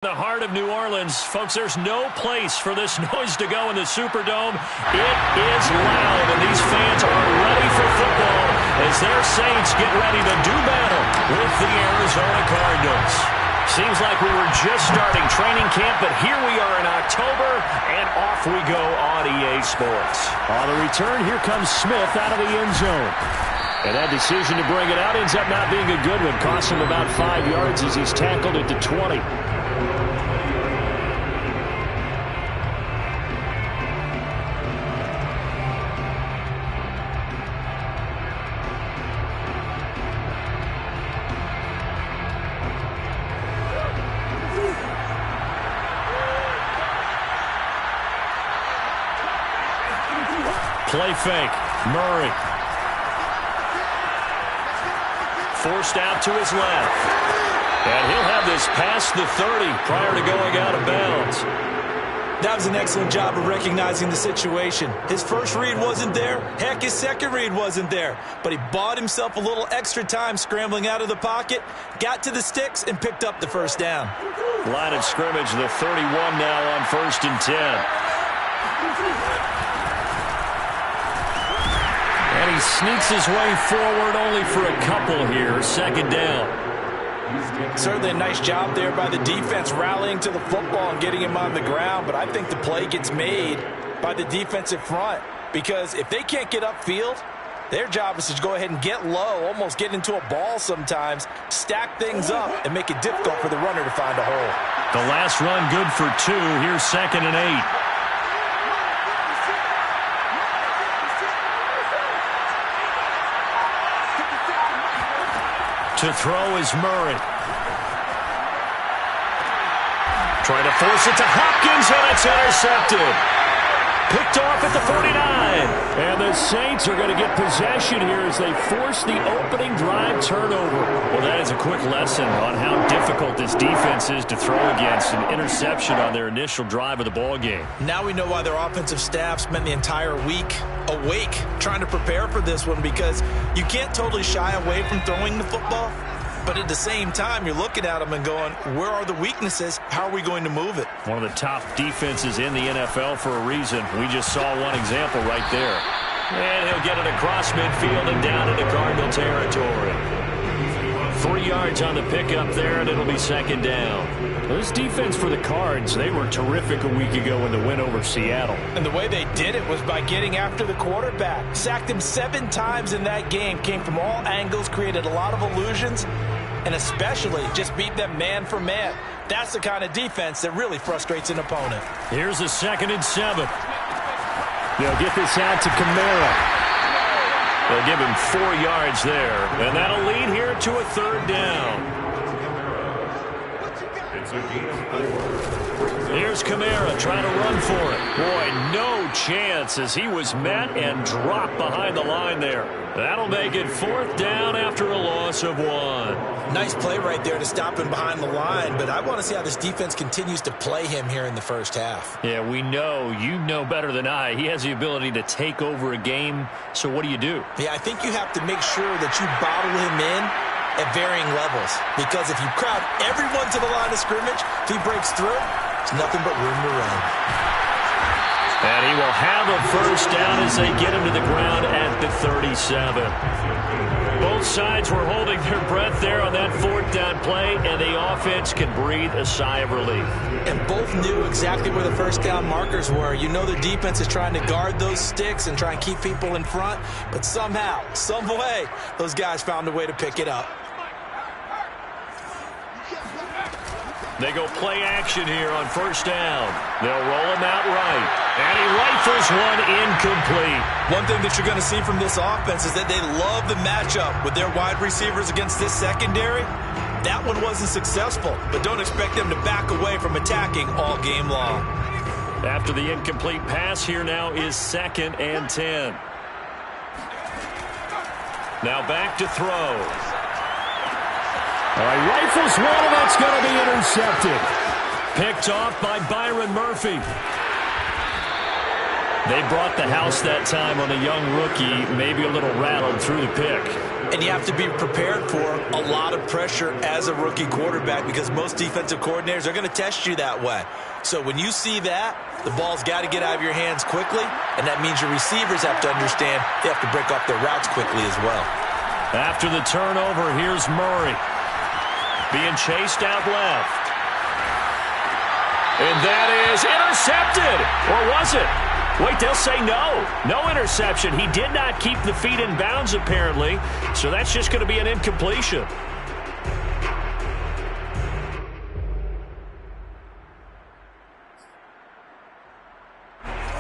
The heart of New Orleans. Folks, there's no place for this noise to go in the Superdome. It is loud, and these fans are ready for football as their Saints get ready to do battle with the Arizona Cardinals. Seems like we were just starting training camp, but here we are in October, and off we go on EA Sports. On the return, here comes Smith out of the end zone. And that decision to bring it out ends up not being a good one. Costs him about 5 yards as he's tackled at the 20. Play fake. Murray. Forced out to his left. And he'll have this past the 30 prior to going out of bounds. That was an excellent job of recognizing the situation. His first read wasn't there. Heck, his second read wasn't there. But he bought himself a little extra time scrambling out of the pocket, got to the sticks, and picked up the first down. Line of scrimmage, the 31 now on 1st and 10. And he sneaks his way forward only for a couple here. 2nd down. Certainly a nice job there by the defense rallying to the football and getting him on the ground. But I think the play gets made by the defensive front. Because if they can't get upfield, their job is to go ahead and get low, almost get into a ball sometimes, stack things up, and make it difficult for the runner to find a hole. The last run good for 2. Here's 2nd and 8. To throw is Murray. Trying to force it to Hopkins, and it's intercepted. Picked off at the 49. And the Saints are going to get possession here as they force the opening drive turnover. Well, that is a quick lesson on how difficult this defense is to throw against. An interception on their initial drive of the ball game. Now we know why their offensive staff spent the entire week awake trying to prepare for this one, because you can't totally shy away from throwing the football. But at the same time, you're looking at them and going, where are the weaknesses? How are we going to move it? One of the top defenses in the NFL for a reason. We just saw one example right there. And he'll get it across midfield and down into Cardinal territory. 3 yards on the pickup there, and it'll be 2nd down. Well, this defense for the Cards, they were terrific a week ago in the win over Seattle. And the way they did it was by getting after the quarterback. Sacked him 7 times in that game. Came from all angles, created a lot of illusions, and especially just beat them man for man. That's the kind of defense that really frustrates an opponent. Here's a 2nd and 7. They'll get this out to Kamara. They'll give him 4 yards there, and that'll lead here to a 3rd down. Here's Kamara trying to run for it. Boy, no chance as he was met and dropped behind the line there. That'll make it 4th down after a loss of 1. Nice play right there to stop him behind the line, but I want to see how this defense continues to play him here in the first half. Yeah, we know. You know better than I. He has the ability to take over a game, so what do? Yeah, I think you have to make sure that you bottle him in at varying levels, because if you crowd everyone to the line of scrimmage, if he breaks through, it's nothing but room to run. And he will have a 1st down as they get him to the ground at the 37. Both sides were holding their breath there on that 4th down play, and the offense can breathe a sigh of relief. And both knew exactly where the 1st down markers were. You know the defense is trying to guard those sticks and try and keep people in front, but somehow, some way, those guys found a way to pick it up. They go play action here on 1st down. They'll roll him out right. And he rifles one incomplete. One thing that you're going to see from this offense is that they love the matchup with their wide receivers against this secondary. That one wasn't successful, but don't expect them to back away from attacking all game long. After the incomplete pass, here now is 2nd and 10. Now back to throw. All right, rifles one, and that's going to be intercepted. Picked off by Byron Murphy. They brought the house that time on a young rookie, maybe a little rattled through the pick. And you have to be prepared for a lot of pressure as a rookie quarterback because most defensive coordinators are going to test you that way. So when you see that, the ball's got to get out of your hands quickly, and that means your receivers have to understand they have to break off their routes quickly as well. After the turnover, here's Murray. Being chased out left. And that is intercepted. Or was it? Wait, they'll say no. No interception. He did not keep the feet in bounds, apparently. So that's just going to be an incompletion.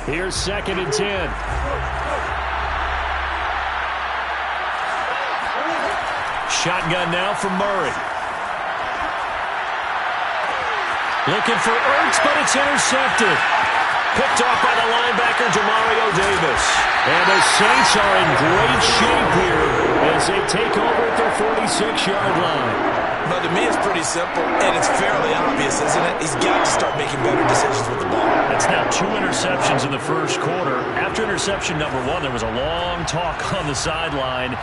Here's 2nd and 10. Shotgun now from Murray. Looking for Ertz, but it's intercepted. Picked off by the linebacker, Demario Davis. And the Saints are in great shape here as they take over at their 46-yard line. Well, to me, it's pretty simple, and it's fairly obvious, isn't it? He's got to start making better decisions with the ball. That's now 2 interceptions in the first quarter. After interception number 1, there was a long talk on the sideline.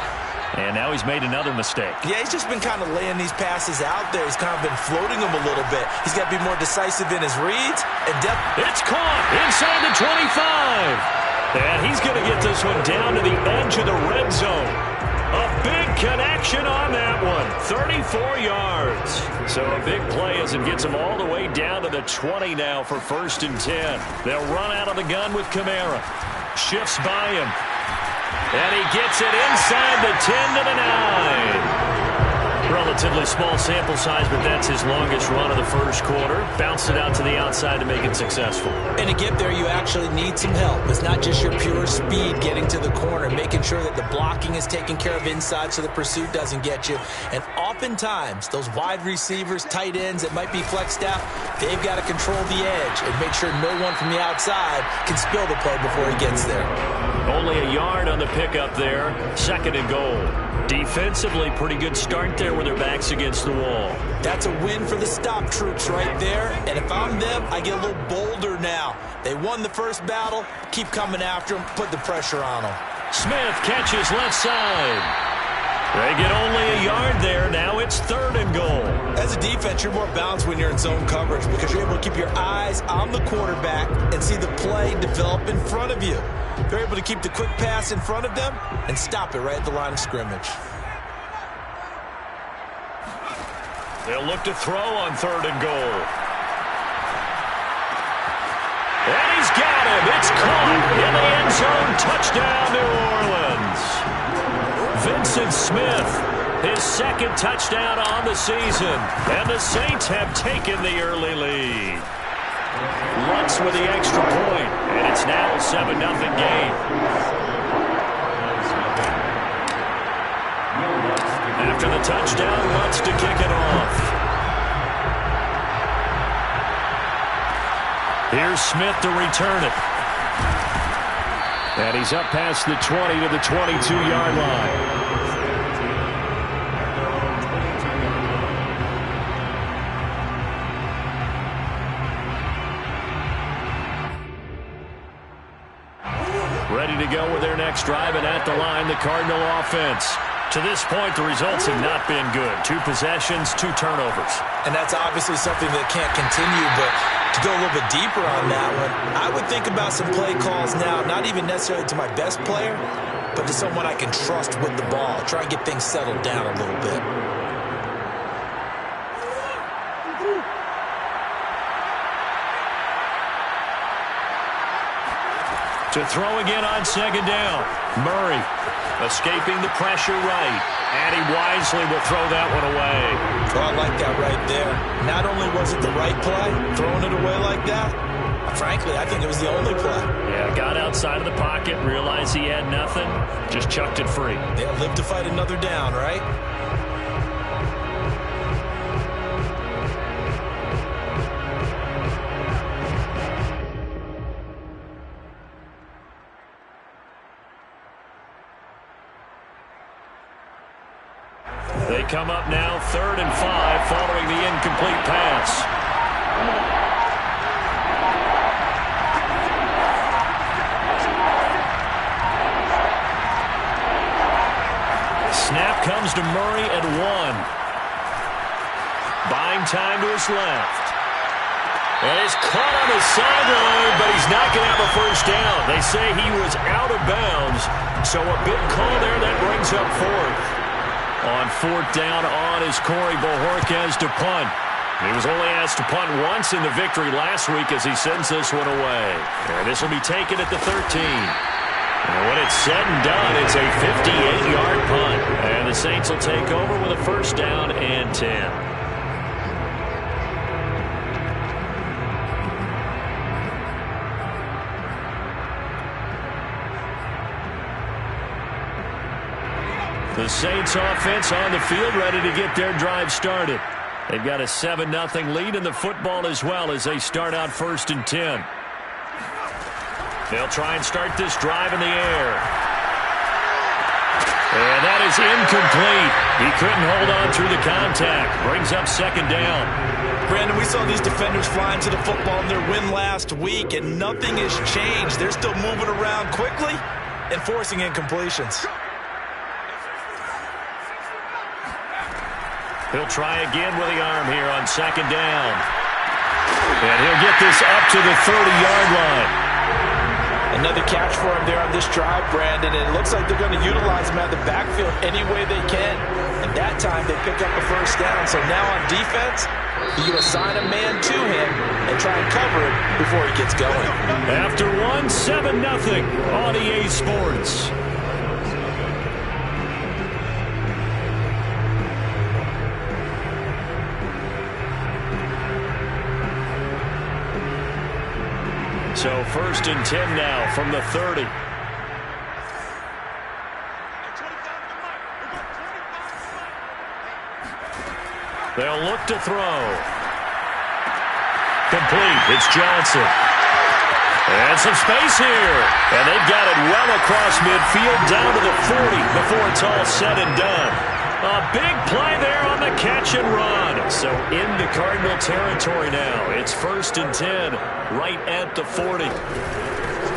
And now he's made another mistake. Yeah, he's just been kind of laying these passes out there. He's kind of been floating them a little bit. He's got to be more decisive in his reads. And it's caught inside the 25. And he's going to get this one down to the edge of the red zone. A big connection on that one. 34 yards. So a big play as it gets him all the way down to the 20 now for 1st and 10. They'll run out of the gun with Kamara. Shifts by him. And he gets it inside the 10 to the 9. Relatively small sample size, but that's his longest run of the first quarter. Bounced it out to the outside to make it successful. And to get there, you actually need some help. It's not just your pure speed getting to the corner, making sure that the blocking is taken care of inside so the pursuit doesn't get you. And oftentimes, those wide receivers, tight ends that might be flexed out, they've got to control the edge and make sure no one from the outside can spill the play before he gets there. Only a yard on the pickup there. 2nd and goal. Defensively, pretty good start there with their backs against the wall. That's a win for the stop troops right there. And if I'm them, I get a little bolder now. They won the first battle. Keep coming after them. Put the pressure on them. Smith catches left side. They get only a yard there. Now it's 3rd and goal. As a defense, you're more balanced when you're in zone coverage because you're able to keep your eyes on the quarterback and see the play develop in front of you. They're able to keep the quick pass in front of them and stop it right at the line of scrimmage. They'll look to throw on 3rd and goal. And he's got him. It's caught in the end zone. Touchdown, New Orleans. Vincent Smith, his 2nd touchdown on the season. And the Saints have taken the early lead. Lutz with the extra point, and it's now a 7-0 game. After the touchdown, Lutz to kick it off. Here's Smith to return it. And he's up past the 20 to the 22-yard line. Ready to go with their next drive, and at the line, the Cardinal offense. To this point, the results have not been good. 2 possessions, 2 turnovers. And that's obviously something that can't continue, but to go a little bit deeper on that one, I would think about some play calls now, not even necessarily to my best player, but to someone I can trust with the ball. Try and get things settled down a little bit. To throw again on 2nd down. Murray escaping the pressure right. And he wisely will throw that one away. Oh, I like that right there. Not only was it the right play, throwing it away like that, frankly, I think it was the only play. Yeah, got outside of the pocket, realized he had nothing, just chucked it free. Yeah, live to fight another down, right? They come up now 3rd and 5 following the incomplete pass. Snap to Murray at 1. Buying time to his left. And he's caught on the sideline, but he's not going to have a first down. They say he was out of bounds, so a big call there that brings up 4th. On 4th down on is Corey Bojorquez to punt. He was only asked to punt once in the victory last week as he sends this one away. And this will be taken at the 13. And when it's said and done, it's a 58-yard punt. And the Saints will take over with a first down and 10. The Saints offense on the field ready to get their drive started. They've got a 7-0 lead in the football as well as they start out 1st and 10. They'll try and start this drive in the air. And that is incomplete. He couldn't hold on through the contact. Brings up 2nd down. Brandon, we saw these defenders flying to the football in their win last week, and nothing has changed. They're still moving around quickly and forcing incompletions. He'll try again with the arm here on 2nd down. And he'll get this up to the 30-yard line. Another catch for him there on this drive, Brandon, and it looks like they're going to utilize him out of the backfield any way they can. And that time they pick up a first down. So now on defense, you assign a man to him and try and cover it before he gets going. After 7-0 on EA Sports. So 1st and 10 now from the 30. They'll look to throw. Complete. It's Johnson. And some space here. And they've got it well across midfield down to the 40 before it's all said and done. A big play there on the catch and run. So into Cardinal territory now. It's 1st and 10 right at the 40.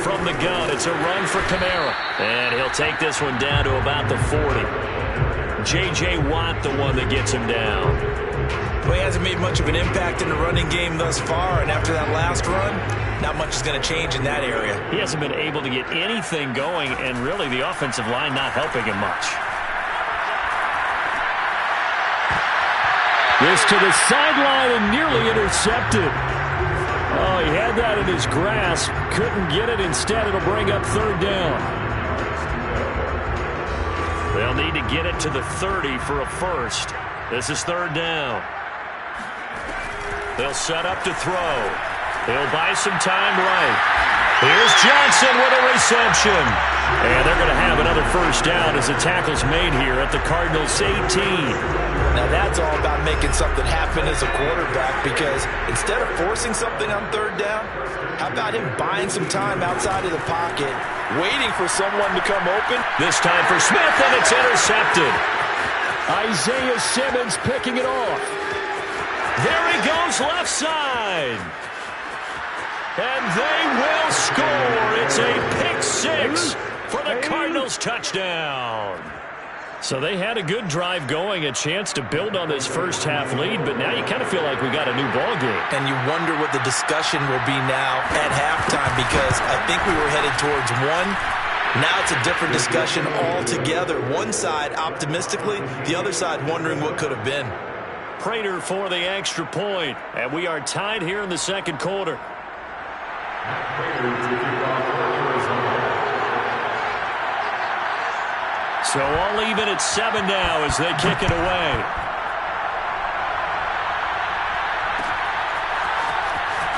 From the gun, it's a run for Kamara. And he'll take this one down to about the 40. J.J. Watt, the one that gets him down. Well, he hasn't made much of an impact in the running game thus far, and after that last run, not much is going to change in that area. He hasn't been able to get anything going, and really the offensive line not helping him much. This to the sideline and nearly intercepted. Oh, he had that in his grasp. Couldn't get it. Instead, it'll bring up 3rd down. They'll need to get it to the 30 for a first. This is 3rd down. They'll set up to throw. He'll buy some time right. Here's Johnson with a reception. And they're going to have another first down as the tackle's made here at the Cardinals 18. Now that's all about making something happen as a quarterback, because instead of forcing something on 3rd down, how about him buying some time outside of the pocket, waiting for someone to come open? This time for Smith, and it's intercepted. Isaiah Simmons picking it off. There he goes left side. And they will score. It's a pick 6 for the Cardinals touchdown. So they had a good drive going, a chance to build on this first half lead, but now you kind of feel like we got a new ball game. And you wonder what the discussion will be now at halftime, because I think we were headed towards 1. Now it's a different discussion altogether. One side optimistically, the other side wondering what could have been. Prater for the extra point, and we are tied here in the 2nd quarter. So all even at 7 now as they kick it away.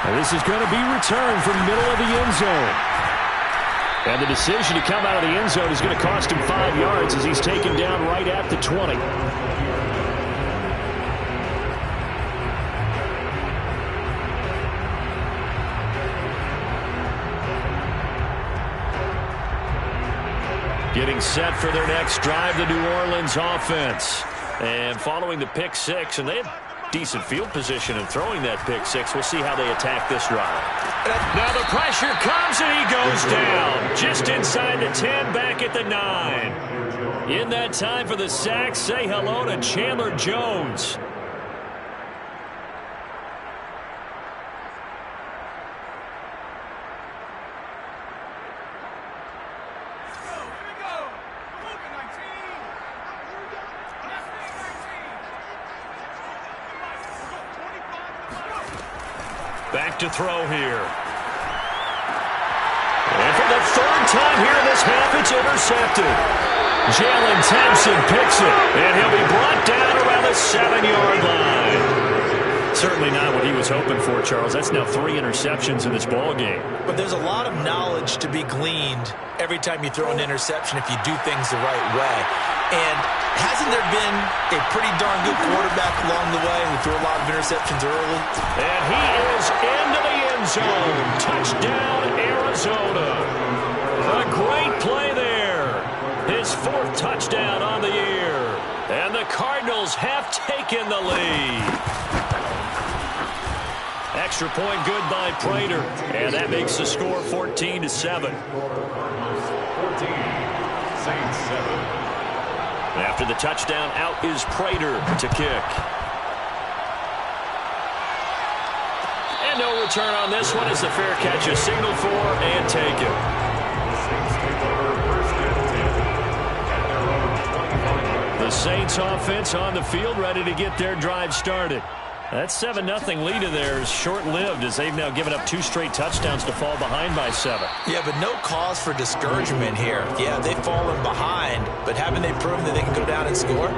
And this is going to be returned from middle of the end zone. And the decision to come out of the end zone is going to cost him 5 yards as he's taken down right at the 20. Getting set for their next drive, the New Orleans offense. And following the pick 6, and they had decent field position in throwing that pick 6. We'll see how they attack this drive. Now the pressure comes, and he goes down. Just inside the 10, back at the 9. In that time for the sack, say hello to Chandler Jones. Back to throw here. And for the third time here in this half, it's intercepted. Jalen Thompson picks it, and he'll be brought down around the 7-yard line. Certainly not what he was hoping for, Charles. That's now 3 interceptions in this ball game. But there's a lot of knowledge to be gleaned every time you throw an interception if you do things the right way. And hasn't there been a pretty darn good quarterback along the way who threw a lot of interceptions early? And he is into the end zone. Touchdown, Arizona. A great play there. His 4th touchdown on the year. And the Cardinals have taken the lead. Extra point good by Prater. And that makes the score 14-7. 14, Saints 7. After the touchdown, out is Prater to kick. And no return on this one as the fair catch is signaled for and taken. The Saints offense on the field ready to get their drive started. That 7-0 lead of theirs short-lived as they've now given up 2 straight touchdowns to fall behind by 7. Yeah, but no cause for discouragement here. Yeah, they've fallen behind, but haven't they proven that they can go down and score?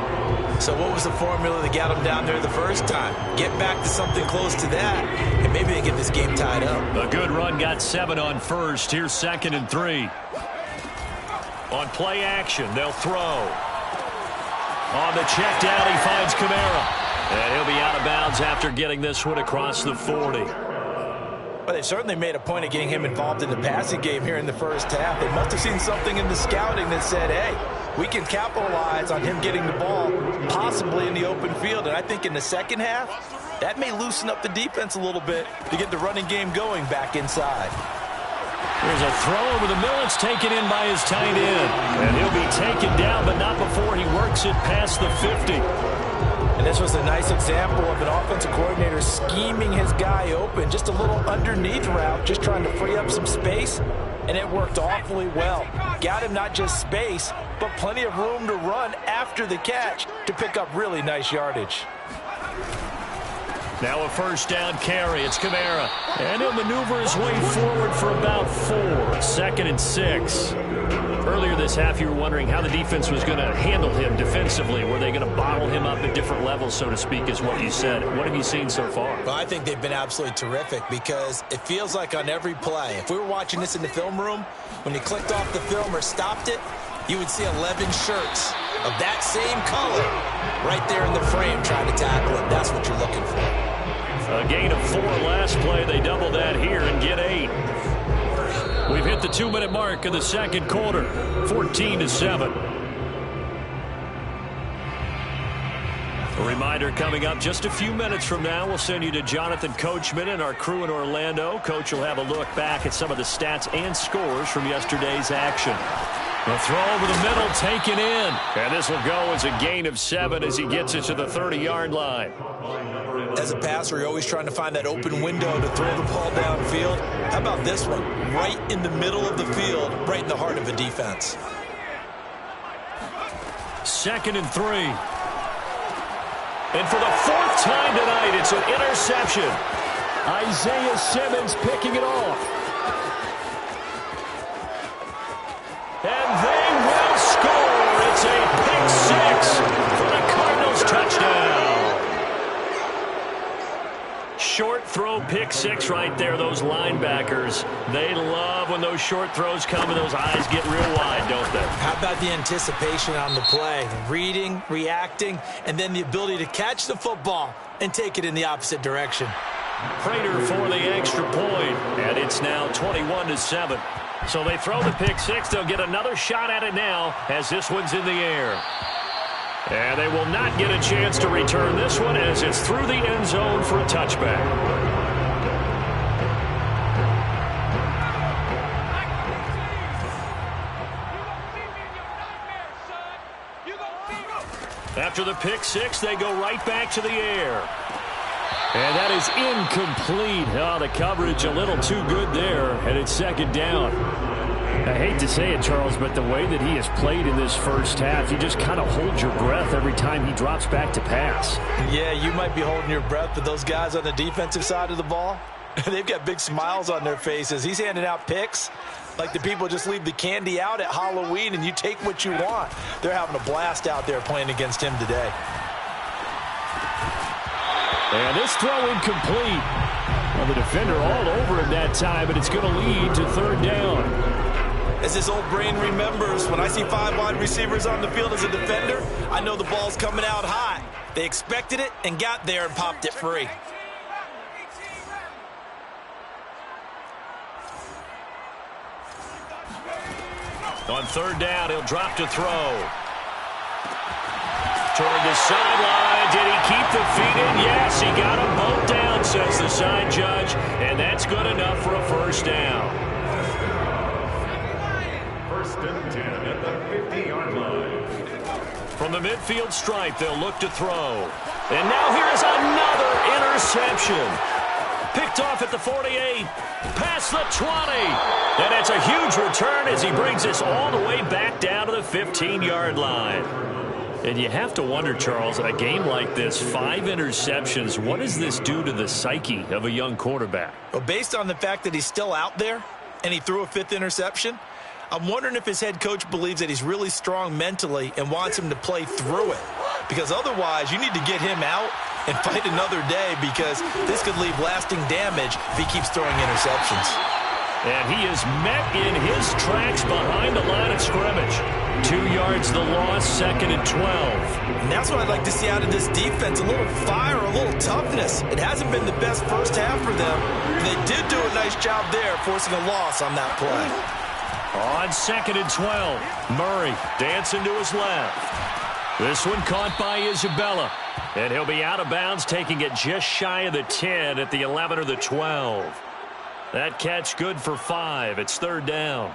So what was the formula that got them down there the first time? Get back to something close to that, and maybe they get this game tied up. A good run got 7 on first. Here's 2nd and 3. On play action, they'll throw. On the check down, he finds Kamara. And he'll be out of bounds after getting this one across the 40. Well, they certainly made a point of getting him involved in the passing game here in the first half. They must have seen something in the scouting that said, hey, we can capitalize on him getting the ball, possibly in the open field. And I think in the second half, that may loosen up the defense a little bit to get the running game going back inside. There's a throw over the middle. It's taken in by his tight end. And he'll be taken down, but not before he works it past the 50. And this was a nice example of an offensive coordinator scheming his guy open. Just a little underneath route, just trying to free up some space. And it worked awfully well. Got him not just space, but plenty of room to run after the catch to pick up really nice yardage. Now a first down carry. It's Kamara. And he'll maneuver his way forward for about 4. 2nd and 6. Earlier this half, you were wondering how the defense was going to handle him defensively. Were they going to bottle him up at different levels, so to speak, is what you said. What have you seen so far? Well, I think they've been absolutely terrific because it feels like on every play, if we were watching this in the film room, when you clicked off the film or stopped it, you would see 11 shirts of that same color right there in the frame trying to tackle him. That's what you're looking for. A gain of 4 last play. They double that here and get 8. We've hit the 2-minute mark in the second quarter. 14-7. A reminder coming up just a few minutes from now. We'll send you to Jonathan Coachman and our crew in Orlando. Coach will have a look back at some of the stats and scores from yesterday's action. The throw over the middle taken in. And this will go as a gain of 7 as he gets it to the 30-yard line. As a passer, you're always trying to find that open window to throw the ball downfield. How about this one? Right in the middle of the field, right in the heart of a defense. 2nd and 3. And for the 4th time tonight, it's an interception. Isaiah Simmons picking it off. And they will score. It's a pick 6 for the Cardinals touchdown. Short throw pick 6 right there. Those linebackers, they love when those short throws come and those eyes get real wide, don't they? How about the anticipation on the play? Reading, reacting, and then the ability to catch the football and take it in the opposite direction. Prater for the extra point, and it's now 21-7. So they throw the pick 6. They'll get another shot at it now as this one's in the air. And they will not get a chance to return this one as it's through the end zone for a touchback. After the pick six, they go right back to the air. And that is incomplete. Oh, the coverage a little too good there, and it's second down. I hate to say it, Charles, but the way that he has played in this first half, you just kind of hold your breath every time he drops back to pass. Yeah, you might be holding your breath, but those guys on the defensive side of the ball, they've got big smiles on their faces. He's handing out picks like the people just leave the candy out at Halloween and you take what you want. They're having a blast out there playing against him today. And this throw incomplete. Well, the defender all over him that time, but it's going to lead to third down. As his old brain remembers, when I see 5 wide receivers on the field as a defender, I know the ball's coming out high. They expected it and got there and popped it free. On third down, he'll drop to throw. Toward the sideline. Did he keep the feet in? Yes, he got them both down, says the side judge. And that's good enough for a first down. First and 10 at the 50-yard line. From the midfield stripe, they'll look to throw. And now here's another interception. Picked off at the 48, past the 20. And it's a huge return as he brings us all the way back down to the 15-yard line. And you have to wonder, Charles, in a game like this, 5 interceptions, what does this do to the psyche of a young quarterback? Well, based on the fact that he's still out there and he threw a 5th interception, I'm wondering if his head coach believes that he's really strong mentally and wants him to play through it. Because otherwise, you need to get him out and fight another day, because this could leave lasting damage if he keeps throwing interceptions. And he is met in his tracks behind the line of scrimmage. 2 yards the loss, second and 12. And that's what I'd like to see out of this defense, a little fire, a little toughness. It hasn't been the best first half for them. They did do a nice job there, forcing a loss on that play. On second and 12, Murray dancing to his left. This one caught by Isabella. And he'll be out of bounds, taking it just shy of the 10 at the 11 or the 12. That catch good for 5. It's third down.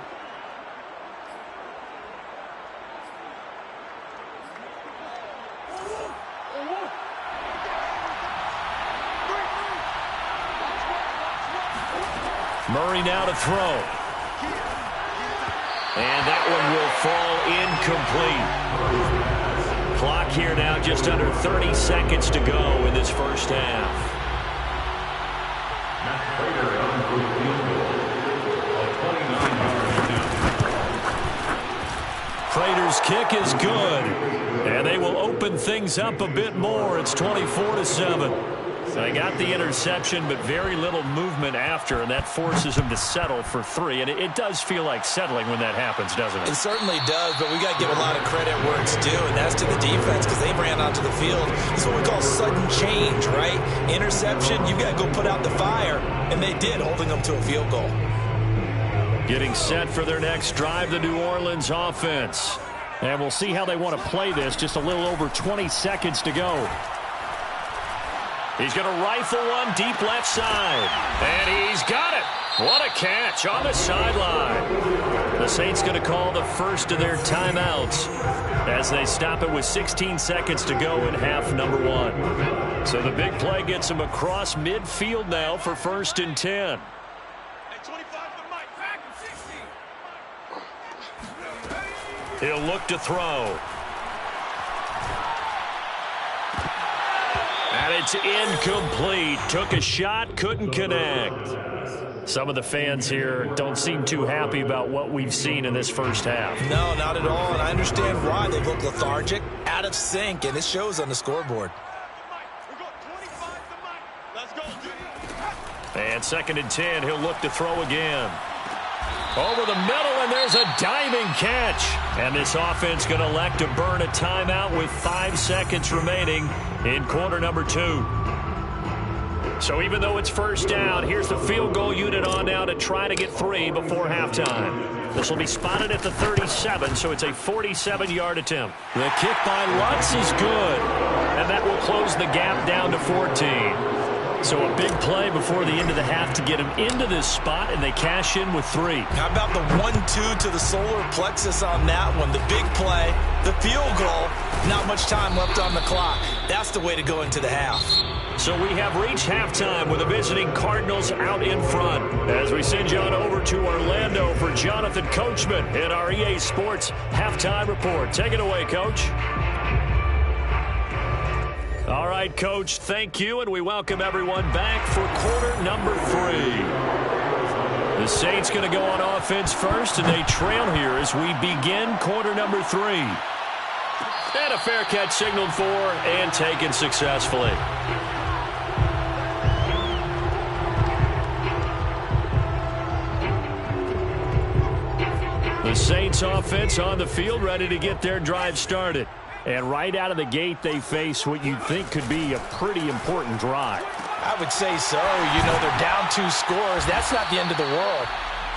Murray now to throw. And that one will fall incomplete. Clock here now just under 30 seconds to go in this first half. Prater's kick is good. And they will open things up a bit more. It's 24-7. So they got the interception, but very little movement after, and that forces him to settle for 3. And it does feel like settling when that happens, doesn't it? It certainly does, but we got to give a lot of credit where it's due, and that's to the defense, because they ran onto the field. This is what we call sudden change, right? Interception, you've got to go put out the fire, and they did, holding them to a field goal. Getting set for their next drive, the New Orleans offense. And we'll see how they want to play this. Just a little over 20 seconds to go. He's going to rifle one deep left side. And he's got it. What a catch on the sideline. The Saints going to call the first of their timeouts as they stop it with 16 seconds to go in half number 1. So the big play gets them across midfield now for first and 10. He'll look to throw. And it's incomplete. Took a shot, couldn't connect. Some of the fans here don't seem too happy about what we've seen in this first half. No, not at all, and I understand why. They look lethargic, out of sync, and it shows on the scoreboard. And second and 10, he'll look to throw again. Over the middle, and there's a diving catch. And this offense going to elect to burn a timeout with 5 seconds remaining in quarter number 2. So even though it's first down, here's the field goal unit on now to try to get 3 before halftime. This will be spotted at the 37, so it's a 47-yard attempt. The kick by Lutz is good, and that will close the gap down to 14. So a big play before the end of the half to get him into this spot, and they cash in with 3. How about the 1-2 to the solar plexus on that one? The big play, the field goal, not much time left on the clock. That's the way to go into the half. So we have reached halftime with the visiting Cardinals out in front. As we send you on over to Orlando for Jonathan Coachman in our EA Sports Halftime Report. Take it away, Coach. All right, Coach, thank you, and we welcome everyone back for quarter number 3. The Saints going to go on offense first, and they trail here as we begin quarter number 3. And a fair catch signaled for and taken successfully. The Saints offense on the field, ready to get their drive started. And right out of the gate, they face what you'd think could be a pretty important drive. I would say so. You know, they're down 2 scores. That's not the end of the world.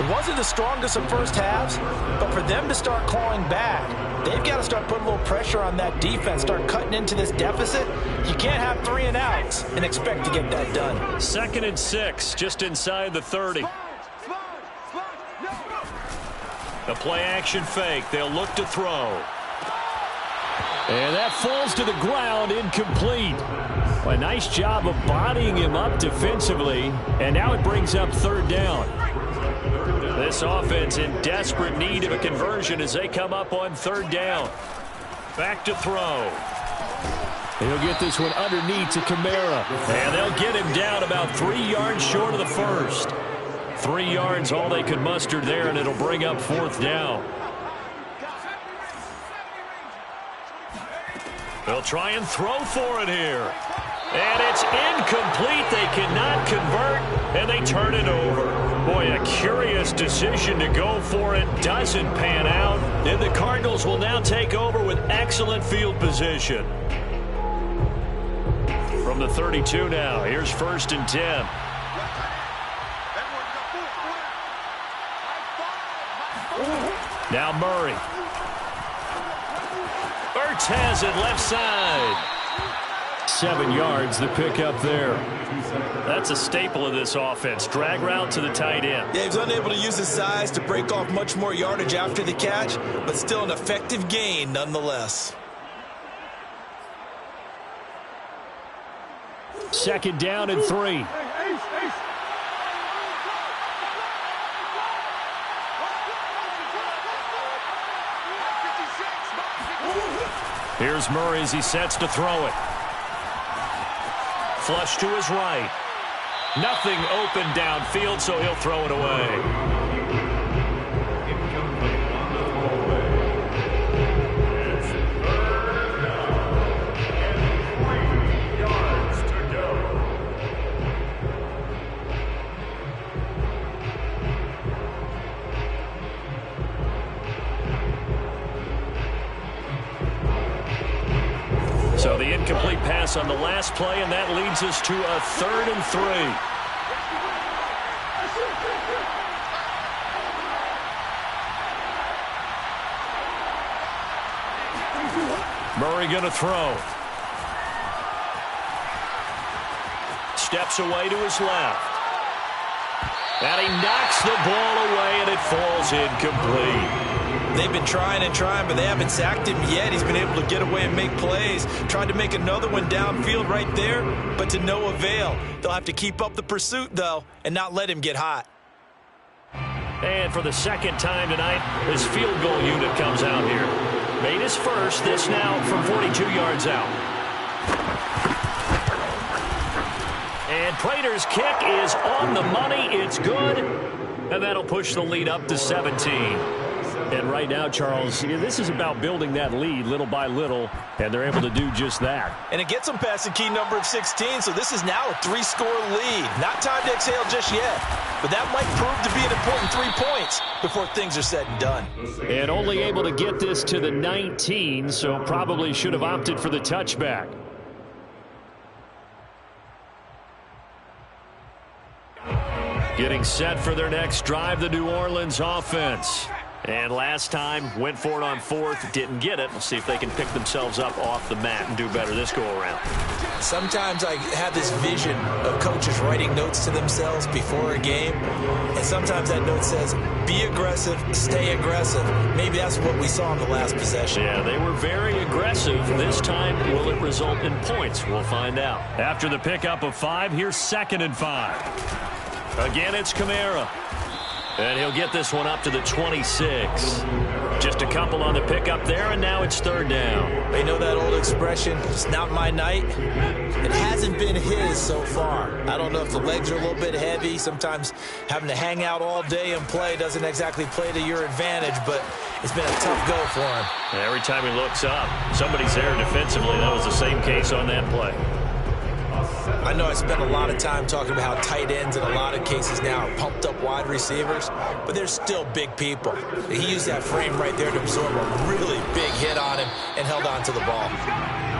It wasn't the strongest of first halves, but for them to start clawing back, they've got to start putting a little pressure on that defense, start cutting into this deficit. You can't have 3 and outs and expect to get that done. 2nd and 6, just inside the 30. The play-action fake. They'll look to throw. And that falls to the ground, incomplete. A nice job of bodying him up defensively, and now it brings up 3rd down. This offense in desperate need of a conversion as they come up on 3rd down. Back to throw. He'll get this one underneath to Kamara. And they'll get him down about 3 yards short of the first. 3 yards all they could muster there, and it'll bring up 4th down. They'll try and throw for it here. And it's incomplete. They cannot convert, and they turn it over. Boy, a curious decision to go for it. Doesn't pan out. And the Cardinals will now take over with excellent field position. From the 32 now, here's 1st and 10. Now Murray. Ertz has it left side. 7 yards, the pickup there. That's a staple of this offense. Drag route to the tight end. Yeah, he's unable to use his size to break off much more yardage after the catch, but still an effective gain nonetheless. 2nd down and 3. Here's Murray as he sets to throw it. Flush to his right. Nothing open downfield, so he'll throw it away. So the incomplete pass on the last play, and that leads us to a 3rd and 3. Murray going to throw. Steps away to his left. And he knocks the ball away, and it falls incomplete. They've been trying and trying, but they haven't sacked him yet. He's been able to get away and make plays. Tried to make another one downfield right there, but to no avail. They'll have to keep up the pursuit, though, and not let him get hot. And for the 2nd time tonight, his field goal unit comes out here. Made his first, this now from 42 yards out. And Prater's kick is on the money. It's good. And that'll push the lead up to 17. And right now, Charles, this is about building that lead little by little, and they're able to do just that. And it gets them past the key number of 16, so this is now a 3-score lead. Not time to exhale just yet, but that might prove to be an important 3 points before things are said and done. And only able to get this to the 19, so probably should have opted for the touchback. Getting set for their next drive, the New Orleans offense. And last time, went for it on fourth, didn't get it. We'll see if they can pick themselves up off the mat and do better this go-around. Sometimes I have this vision of coaches writing notes to themselves before a game, and sometimes that note says, be aggressive, stay aggressive. Maybe that's what we saw in the last possession. Yeah, they were very aggressive. This time, will it result in points? We'll find out. After the pickup of 5, here's 2nd and 5. Again, it's Kamara. And he'll get this one up to the 26. Just a couple on the pickup there, and now it's 3rd down. They know that old expression, it's not my night. It hasn't been his so far. I don't know if the legs are a little bit heavy. Sometimes having to hang out all day and play doesn't exactly play to your advantage, but it's been a tough go for him. And every time he looks up, somebody's there defensively. That was the same case on that play. I know I spent a lot of time talking about how tight ends in a lot of cases now are pumped up wide receivers, but they're still big people. He used that frame right there to absorb a really big hit on him and held on to the ball.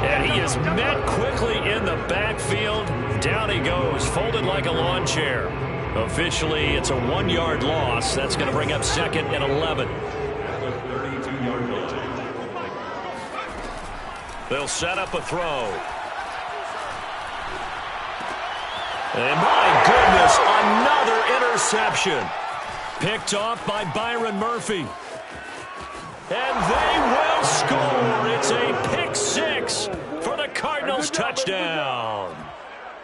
And he is met quickly in the backfield. Down he goes, folded like a lawn chair. Officially, it's a 1-yard loss. That's going to bring up 2nd and 11. They'll set up a throw. And my goodness, another interception. Picked off by Byron Murphy. And they will score. It's a pick 6 for the Cardinals touchdown.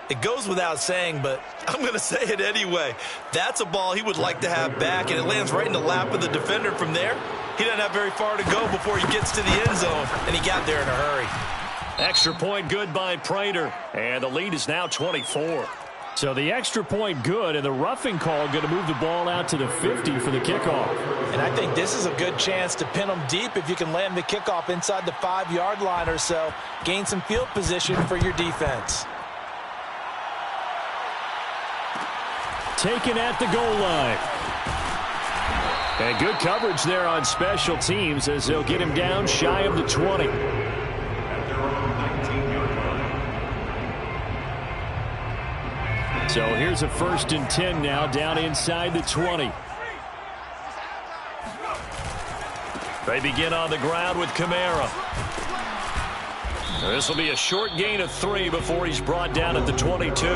It goes without saying, but I'm going to say it anyway. That's a ball he would like to have back, and it lands right in the lap of the defender from there. He doesn't have very far to go before he gets to the end zone, and he got there in a hurry. Extra point good by Prater, and the lead is now 24. So the extra point good, and the roughing call going to move the ball out to the 50 for the kickoff. And I think this is a good chance to pin them deep if you can land the kickoff inside the 5-yard line or so. Gain some field position for your defense. Taken at the goal line. And good coverage there on special teams as they'll get him down shy of the 20. So here's a 1st and 10 now, down inside the 20. They begin on the ground with Kamara. This will be a short gain of 3 before he's brought down at the 22.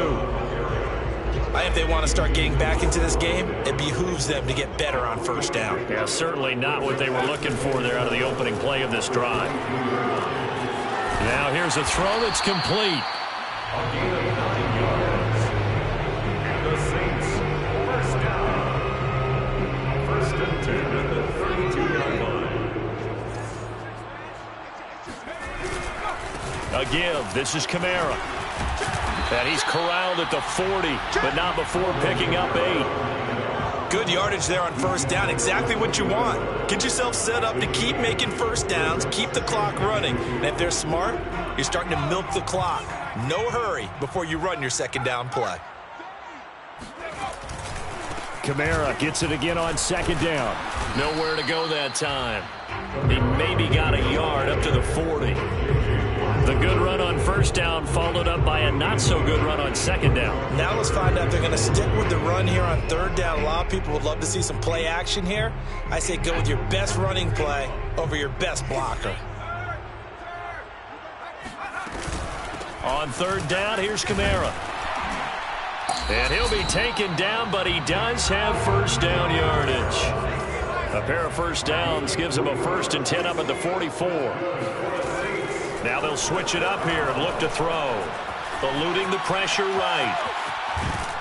I think if they want to start getting back into this game, it behooves them to get better on 1st down. Yeah, certainly not what they were looking for there out of the opening play of this drive. Now here's a throw that's complete. A give. This is Kamara. And he's corralled at the 40, but not before picking up 8. Good yardage there on 1st down. Exactly what you want. Get yourself set up to keep making 1st downs, keep the clock running. And if they're smart, you're starting to milk the clock. No hurry before you run your 2nd down play. Kamara gets it again on 2nd down. Nowhere to go that time. He maybe got a yard up to the 40. The good run on 1st down followed up by a not-so-good run on 2nd down. Now let's find out if they're going to stick with the run here on 3rd down. A lot of people would love to see some play action here. I say go with your best running play over your best blocker. On 3rd down, here's Kamara. And he'll be taken down, but he does have 1st down yardage. A pair of 1st downs gives him a 1st and 10 up at the 44. Now they'll switch it up here and look to throw. Eluding the pressure right.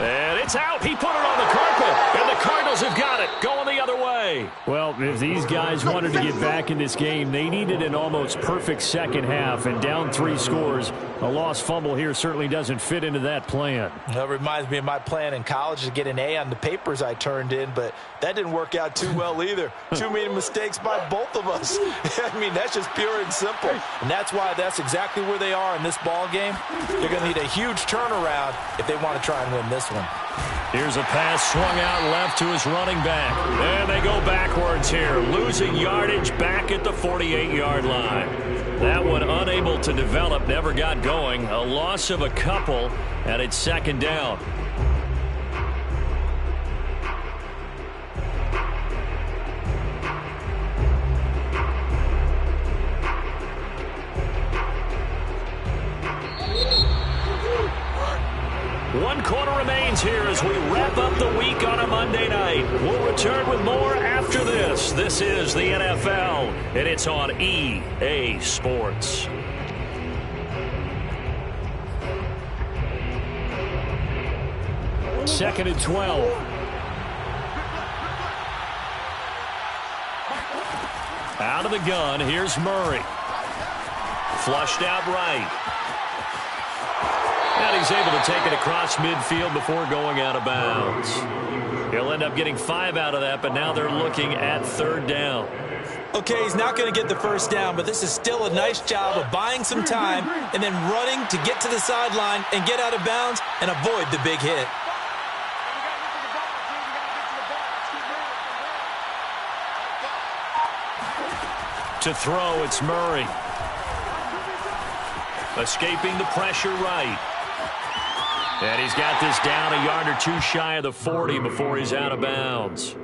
And it's out. He put it on the carpet. And the Cardinals have got it. Going the other way. Well, if these guys wanted to get back in this game, they needed an almost perfect 2nd half. And down 3 scores, a lost fumble here certainly doesn't fit into that plan. That reminds me of my plan in college to get an A on the papers I turned in, but that didn't work out too well either. Too many mistakes by both of us. I mean, that's just pure and simple. And that's why that's exactly where they are in this ball game. They're going to need a huge turnaround if they want to try and win this one. Here's a pass swung out left to his running back. And they go backwards here, losing yardage back at the 48-yard line. That one unable to develop, never got going. A loss of a couple, and it's 2nd down. as we wrap up the week on a Monday night. We'll return with more after this. This is the NFL, and it's on EA Sports. Second and 12. Out of the gun, here's Murray. Flushed out right. And he's able to take it across midfield before going out of bounds. He'll end up getting 5 out of that, but now they're looking at third down. Okay, he's not going to get the first down, but this is still a nice job of buying some time and then running to get to the sideline and get out of bounds and avoid the big hit. To throw, it's Murray. Escaping the pressure right. And he's got this down a yard or two shy of the 40 before he's out of bounds.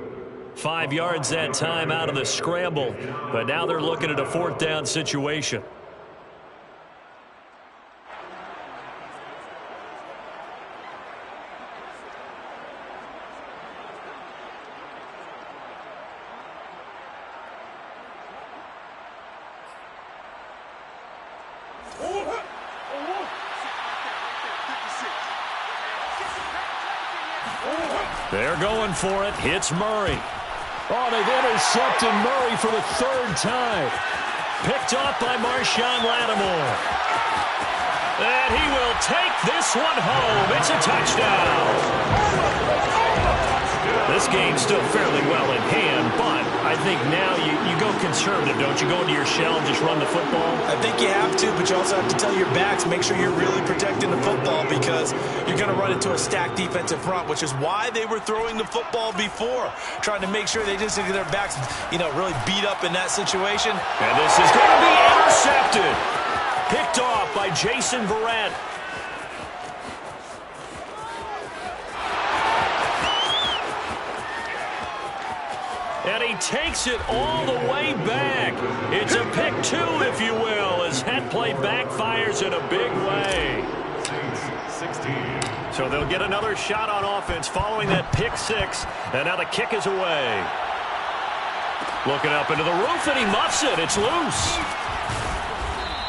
5 yards that time out of the scramble, but now they're looking at a fourth down situation. They're going for it. It's Murray. Oh, they've intercepted Murray for the third time. Picked off by Marshawn Lattimore. And he will take this one home. It's a touchdown. This game's still fairly well in hand, but I think now you go conservative, don't you? Go into your shell and just run the football? I think you have to, but you also have to tell your backs, make sure you're really protecting the football because you're going to run into a stacked defensive front, which is why they were throwing the football before, trying to make sure they just get their backs, really beat up in that situation. And this is going to be intercepted. Picked off by Jason Verrett. And he takes it all the way back. It's a pick 2, if you will, as that play backfires in a big way. So they'll get another shot on offense following that pick 6. And now the kick is away. Looking up into the roof, and he muffs it. It's loose.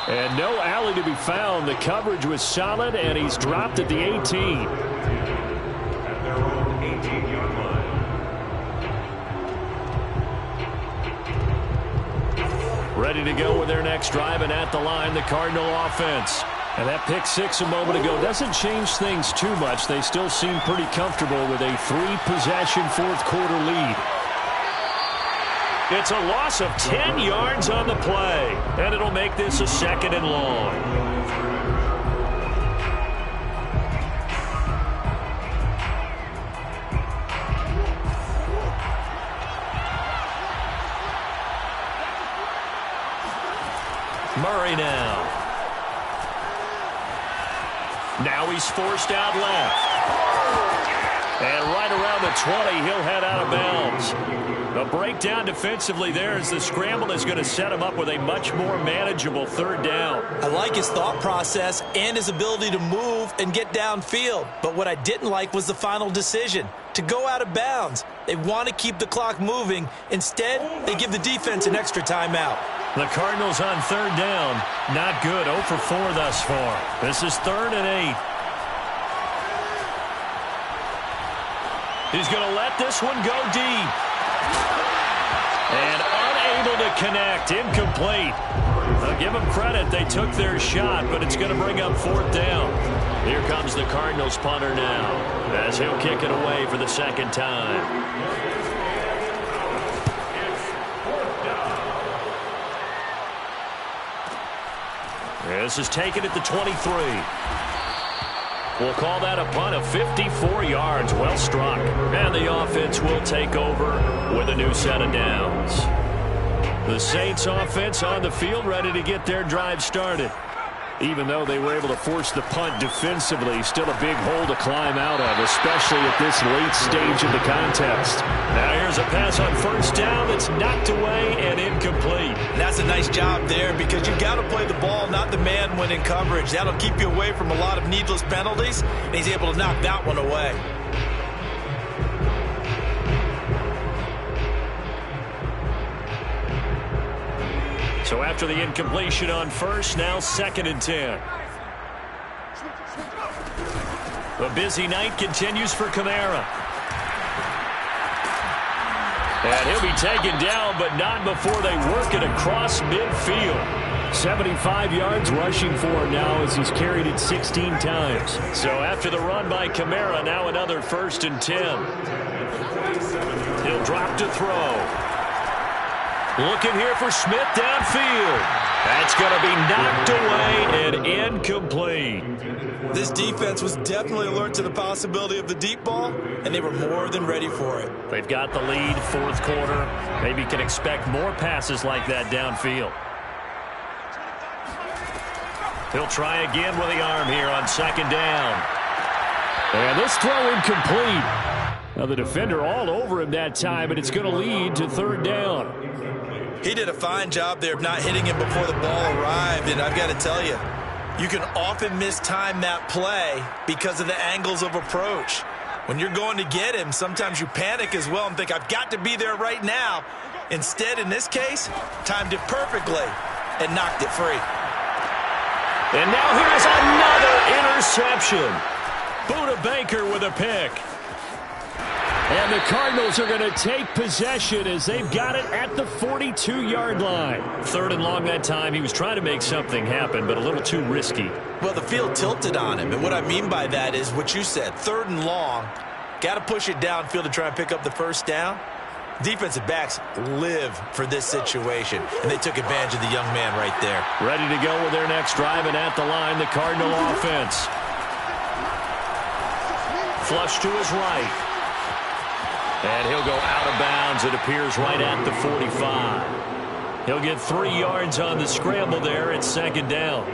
And no alley to be found. The coverage was solid, and he's dropped at the 18. At their own 18-yard line. Ready to go with their next drive, and at the line, the Cardinal offense. And that pick 6 a moment ago doesn't change things too much. They still seem pretty comfortable with a 3-possession fourth-quarter lead. It's a loss of 10 yards on the play, and it'll make this a 2nd and long. Murray now. Now he's forced out left. And right around the 20, he'll head out of bounds. A breakdown defensively there as the scramble is going to set him up with a much more manageable third down. I like his thought process and his ability to move and get downfield. But what I didn't like was the final decision, to go out of bounds. They want to keep the clock moving. Instead, they give the defense an extra timeout. The Cardinals on third down. Not good. 0 for 4 thus far. This is 3rd and 8. He's going to let this one go deep. And unable to connect. Incomplete. I'll give them credit. They took their shot, but it's going to bring up 4th down. Here comes the Cardinals punter now, as he'll kick it away for the 2nd time. This is taken at the 23. We'll call that a punt of 54 yards. Well struck. And the offense will take over with a new set of downs. The Saints offense on the field, ready to get their drive started. Even though they were able to force the punt defensively, still a big hole to climb out of, especially at this late stage of the contest. Now here's a pass on 1st down that's knocked away and incomplete. That's a nice job there because you've got to play the ball, not the man when in coverage. That'll keep you away from a lot of needless penalties, and he's able to knock that one away. after the incompletion on first. Now 2nd and 10. The busy night continues for Kamara. And he'll be taken down, but not before they work it across midfield. 75 yards rushing for him now as he's carried it 16 times. So after the run by Kamara, now another 1st and 10. He'll drop to throw. Looking here for Smith downfield. That's going to be knocked away and incomplete. This defense was definitely alert to the possibility of the deep ball, and they were more than ready for it. They've got the lead, 4th quarter. Maybe can expect more passes like that downfield. He'll try again with the arm here on 2nd down. And this throw incomplete. Now the defender all over him that time, and it's going to lead to 3rd down. He did a fine job there of not hitting him before the ball arrived, and I've got to tell you, you can often mistime that play because of the angles of approach. When you're going to get him, sometimes you panic as well and think, I've got to be there right now. Instead, in this case, timed it perfectly and knocked it free. And now here's another interception. Buda Baker with a pick. And the Cardinals are going to take possession as they've got it at the 42-yard line. 3rd and long that time. He was trying to make something happen, but a little too risky. Well, the field tilted on him, and what I mean by that is what you said. 3rd and long, got to push it downfield to try and pick up the 1st down. Defensive backs live for this situation, and they took advantage of the young man right there. Ready to go with their next drive, and at the line, the Cardinal offense. Flush to his right. And he'll go out of bounds, it appears, right at the 45. He'll get 3 yards on the scramble there at 2nd down.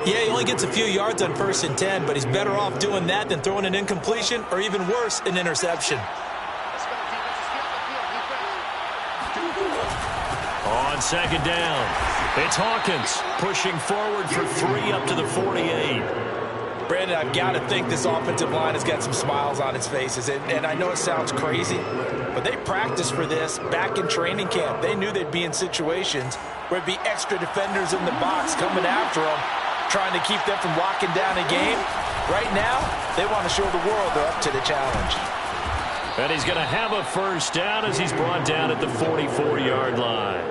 Yeah, he only gets a few yards on 1st and 10, but he's better off doing that than throwing an incompletion or even worse, an interception. On 2nd down, it's Hawkins pushing forward for 3 up to the 48. Brandon, I've got to think this offensive line has got some smiles on its faces. And I know it sounds crazy, but they practiced for this back in training camp. They knew they'd be in situations where it'd be extra defenders in the box coming after them, trying to keep them from locking down a game. Right now, they want to show the world they're up to the challenge. And he's going to have a 1st down as he's brought down at the 44-yard line.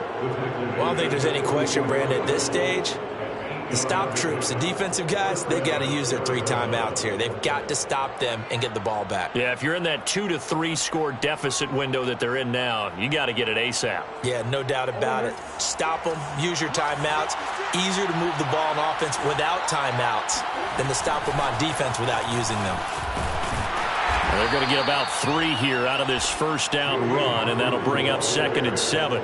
Well, I don't think there's any question, Brandon, at this stage. The stop troops, the defensive guys, they got to use their 3 timeouts here. They've got to stop them and get the ball back. Yeah, if you're in that 2 to 3 score deficit window that they're in now, you got to get it ASAP. Yeah, no doubt about it. Stop them, use your timeouts. Easier to move the ball on offense without timeouts than to stop them on defense without using them. Well, they're going to get about 3 here out of this 1st down run, and that'll bring up 2nd and 7.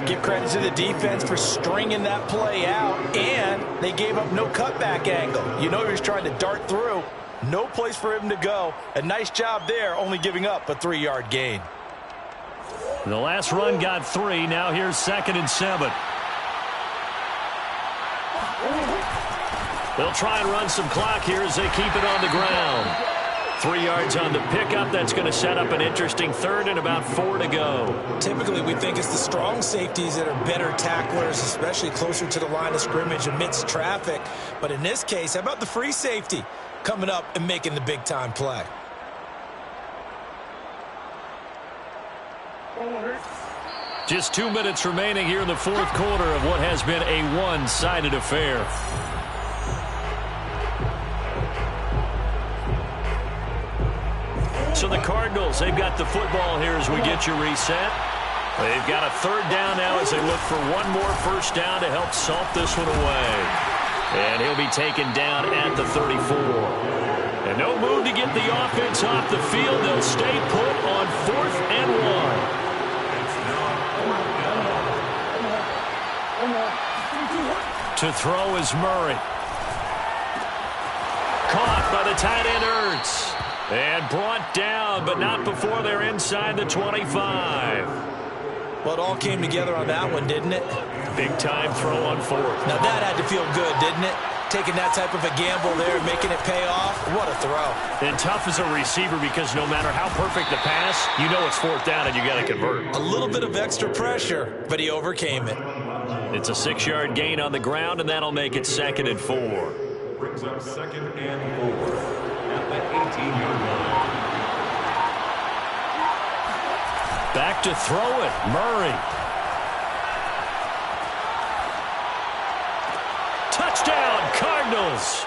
Give credit to the defense for stringing that play out, and they gave up no cutback angle. You know he was trying to dart through. No place for him to go. A nice job there, only giving up a 3-yard gain. The last run got 3. Now here's 2nd and 7. They'll try and run some clock here as they keep it on the ground. 3 yards on the pickup. That's going to set up an interesting 3rd and about 4 to go. Typically, we think it's the strong safeties that are better tacklers, especially closer to the line of scrimmage amidst traffic. But in this case, how about the free safety coming up and making the big-time play? Just 2 minutes remaining here in the 4th quarter of what has been a one-sided affair. So the Cardinals, they've got the football here as we get you reset. They've got a 3rd down now as they look for one more 1st down to help salt this one away. And he'll be taken down at the 34. And no move to get the offense off the field. They'll stay put on 4th and 1. To throw is Murray. Caught by the tight end Ertz. And brought down, but not before they're inside the 25. Well, it all came together on that one, didn't it? Big-time throw on 4th. Now, that had to feel good, didn't it? Taking that type of a gamble there, making it pay off. What a throw. And tough as a receiver because no matter how perfect the pass, you know it's 4th down and you got to convert. A little bit of extra pressure, but he overcame it. It's a 6-yard gain on the ground, and that'll make it 2nd and 4. Brings up 2nd and 4 at the 18-yard line. Back to throw it, Murray. Touchdown, Cardinals.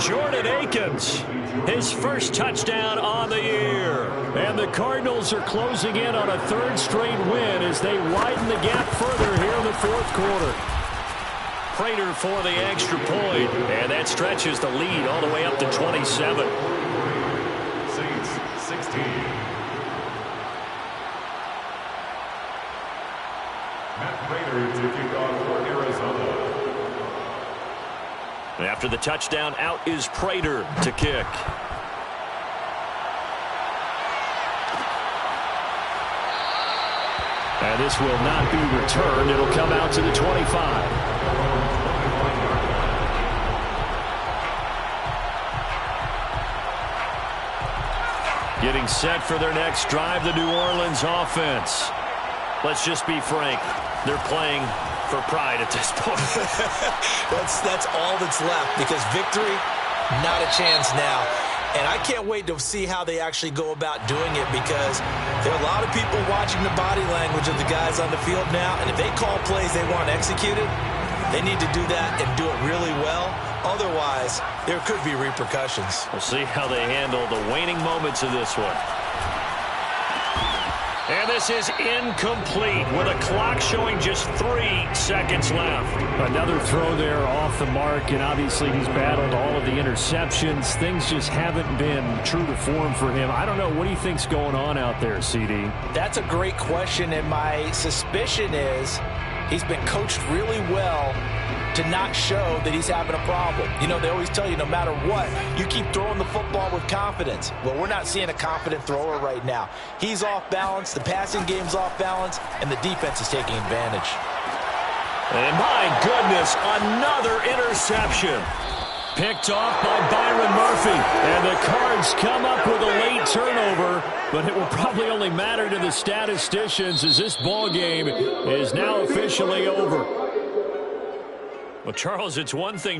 Jordan Akins, his first touchdown on the year. And the Cardinals are closing in on a 3rd straight win as they widen the gap further here in the 4th quarter. Prater for the extra point, and that stretches the lead all the way up to 27. Saints 16. Matt Prater to kick off for Arizona. After the touchdown, out is Prater to kick. And this will not be returned. It'll come out to the 25. Getting set for their next drive, the New Orleans offense. Let's just be frank. They're playing for pride at this point. That's all that's left, because victory, not a chance now. And I can't wait to see how they actually go about doing it, because there are a lot of people watching the body language of the guys on the field now, and if they call plays they want executed, they need to do that and do it really well. Otherwise, there could be repercussions. We'll see how they handle the waning moments of this one. And this is incomplete with a clock showing just 3 seconds left. Another throw there off the mark, and obviously he's battled all of the interceptions. Things just haven't been true to form for him. I don't know. What do you think's going on out there, CD? That's a great question, and my suspicion is he's been coached really well to not show that he's having a problem. You know, they always tell you no matter what, you keep throwing the football with confidence. Well, we're not seeing a confident thrower right now. He's off balance, the passing game's off balance, and the defense is taking advantage. And my goodness, another interception. Picked off by Byron Murphy. And the Cards come up with a late turnover, but it will probably only matter to the statisticians as this ball game is now officially over. Well, Charles, it's one thing to